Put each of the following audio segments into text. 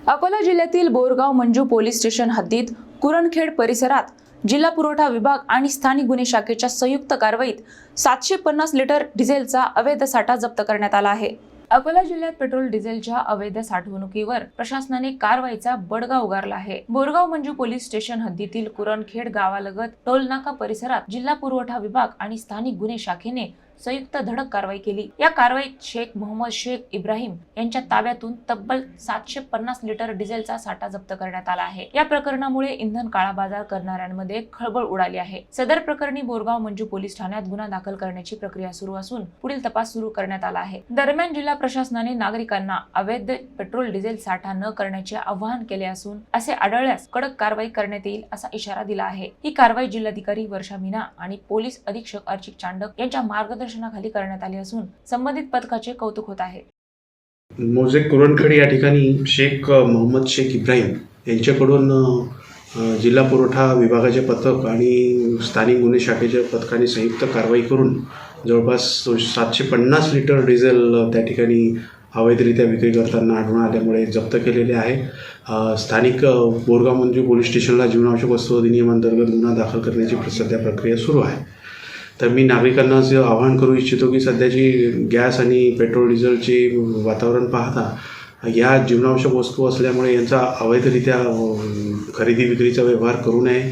अकोला जिल्ह्यातील Borgaon Manju police station हद्दीत कुरणखेड परिसरात जिल्हा पुरवठा विभाग आणि स्थानिक गुन्हे शाखेच्या संयुक्त कारवाईत 750 लिटर डिझेलचा अवैध साठा जप्त करण्यात आला आहे। अकोला जिल्ह्यात पेट्रोल डिझेलच्या अवैध साठवणुकीवर प्रशासनाने कारवाईचा बडगा उगारला आहे। बोरगाव मंजू पोलीस स्टेशन हद्दीतील कुरणखेड गावालगत टोलनाका परिसरात जिल्हा पुरवठा विभाग आणि स्थानिक गुन्हे शाखेने संयुक्त धडक कारवाई केली। या कारवाईत शेख मोहम्मद शेख इब्राहिम यांच्या ताब्यातून तब्बल 750 लिटर डिझेलचा साठा जप्त करण्यात आला आहे। या प्रकरणामुळे इंधन काळाबाजार करणाऱ्यांमध्ये खळबळ उडाली आहे। सदर प्रकरणी बोरगाव मंजू पोलीस ठाण्यात गुन्हा दाखल करण्याची प्रक्रिया सुरू असून पुढील तपास सुरू करण्यात आला आहे। दरम्यान जिल्हा प्रशासनाने नागरिकांना अवैध पेट्रोल डिझेल साठा न करण्याचे आवाहन केले असून असे आढळल्यास कडक कारवाई करण्यात येईल असा इशारा दिला आहे। ही कारवाई जिल्हाधिकारी वर्षा मीना आणि पोलीस अधीक्षक अर्चित चांडक यांच्या मार्गदर्शनाखाली करण्यात आली असून संबंधित पथकाचे कौतुक होत आहे। मोजे कुरणखेड या ठिकाणी शेख मोहम्मद शेख इब्राहिम यांच्याकडून जिल्हा पुरवठा विभागाचे पथक आणि स्थानिक गुन्हे शाखेच्या पथकाने संयुक्त कारवाई करून जवळपास 750 लिटर डिझेल त्या ठिकाणी अवैधरित्या विक्री करताना आढळून आल्यामुळे जप्त केलेले आहे। स्थानिक बोरगाव मंजू पोलीस स्टेशनला जीवनावश्यक वस्तू अधिनियमांतर्गत गुन्हा दाखल करण्याची सध्या प्रक्रिया सुरू आहे। तर मी नागरिकांना असं आवाहन करू इच्छितो की सध्याची गॅस आणि पेट्रोल डिझेलची वातावरण पाहता या जीवनावश्यक वस्तू असल्यामुळे यांचा अवैधरित्या खरेदी विक्रीचा व्यवहार करू नये,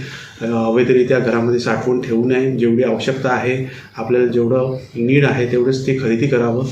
अवैधरित्या घरामध्ये साठवून ठेवू नये। जेवढी आवश्यकता आहे, आपल्याला जेवढं नीड आहे तेवढंच ते खरेदी करावं।